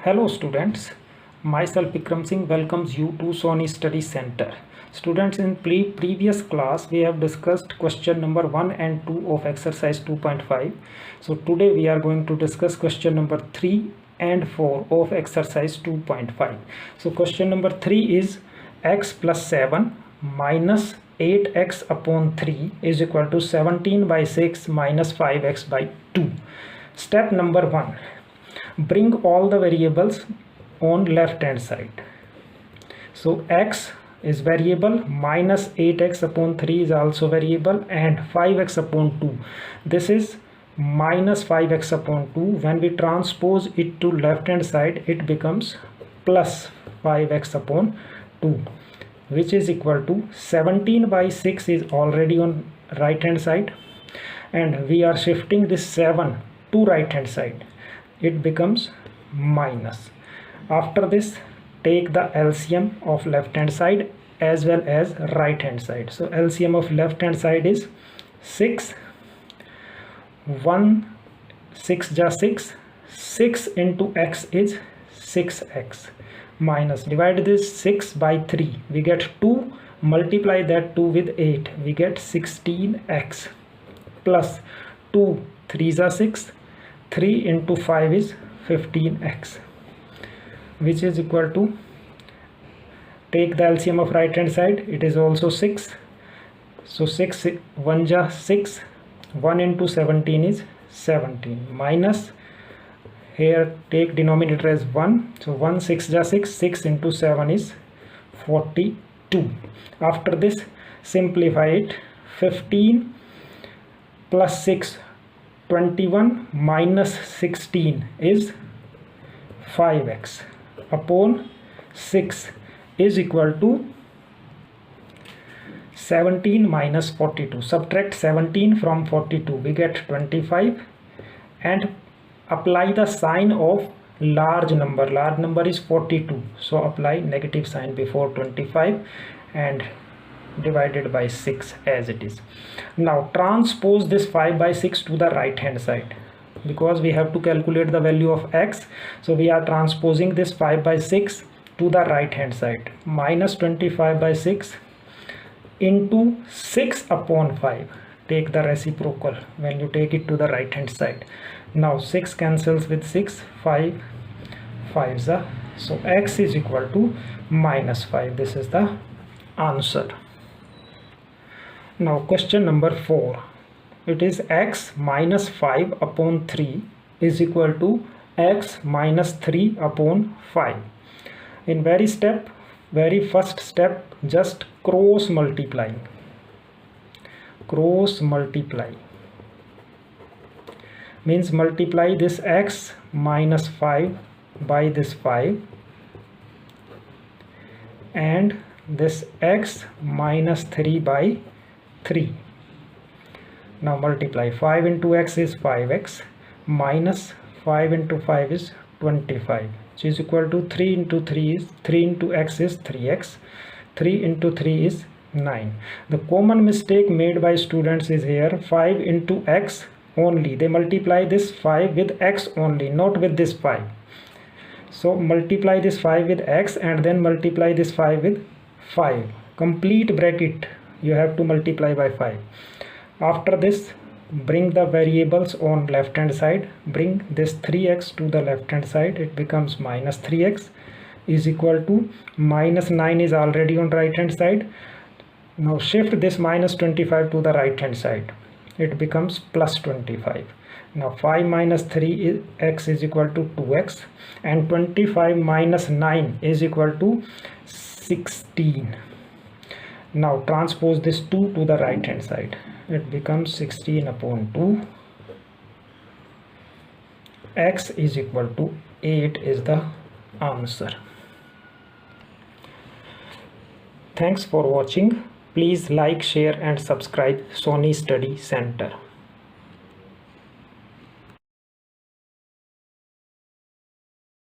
Hello students, myself Vikram Singh welcomes you to Soni Study Centre. Students, in previous class we have discussed question number 1 and 2 of exercise 2.5. So today we are going to discuss question number 3 and 4 of exercise 2.5. So question number 3 is x plus 7 minus 8x upon 3 is equal to 17 by 6 minus 5x by 2. Step number 1. Bring all the variables on left hand side. So x is variable, minus 8x upon 3 is also variable, and 5x upon 2, this is minus 5x upon 2. When we transpose it to left hand side, it becomes plus 5x upon 2, which is equal to 17 by 6 is already on right hand side, and we are shifting this 7 to right hand side. It becomes minus. After this, take the LCM of left hand side as well as right hand side. So LCM of left hand side is 6. 1 6 ja 6. 6 into x is 6x, minus, divide this 6 by 3, we get 2, multiply that 2 with 8, we get 16x, plus 2 3 ja 6, 3 into 5 is 15x, which is equal to, take the LCM of right hand side, it is also 6. So 6 1 ja 6, 1 into 17 is 17, minus, here take denominator as 1, so 1 6 ja 6, 6 into 7 is 42. After this, simplify it. 15 plus 6, 21, minus 16 is 5x upon 6 is equal to 17 minus 42. Subtract 17 from 42, we get 25, and apply the sign of large number. Large number is 42, so apply negative sign before 25 and divided by 6 as it is. Now transpose this 5 by 6 to the right hand side, because we have to calculate the value of x, so we are transposing this 5 by 6 to the right hand side. Minus 25 by 6 into 6 upon 5, take the reciprocal when you take it to the right hand side. Now 6 cancels with 6, 5 5s are, so x is equal to minus 5. This is the answer. Now question number 4, it is x minus 5 upon 3 is equal to x minus 3 upon 5. In very first step, just cross multiply. Cross multiply means multiply this x minus 5 by this 5 and this x minus 3 by 3. Now multiply. 5 into x is 5x, minus 5 into 5 is 25, which is equal to 3 into 3 is 3 into x is 3x, 3 into 3 is 9. The common mistake made by students is here 5 into x only. They multiply this 5 with x only, not with this 5. So multiply this 5 with x and then multiply this 5 with 5. Complete bracket you have to multiply by 5. After this, bring the variables on left hand side. Bring this 3x to the left hand side, it becomes minus 3x is equal to minus 9 is already on right hand side. Now shift this minus 25 to the right hand side, it becomes plus 25. Now 5 minus 3 is x is equal to 2x, and 25 minus 9 is equal to 16. Now transpose this 2 to the right hand side, it becomes 16 upon 2. X is equal to 8 is the answer. Thanks for watching. Please like, share and subscribe Soni Study Centre.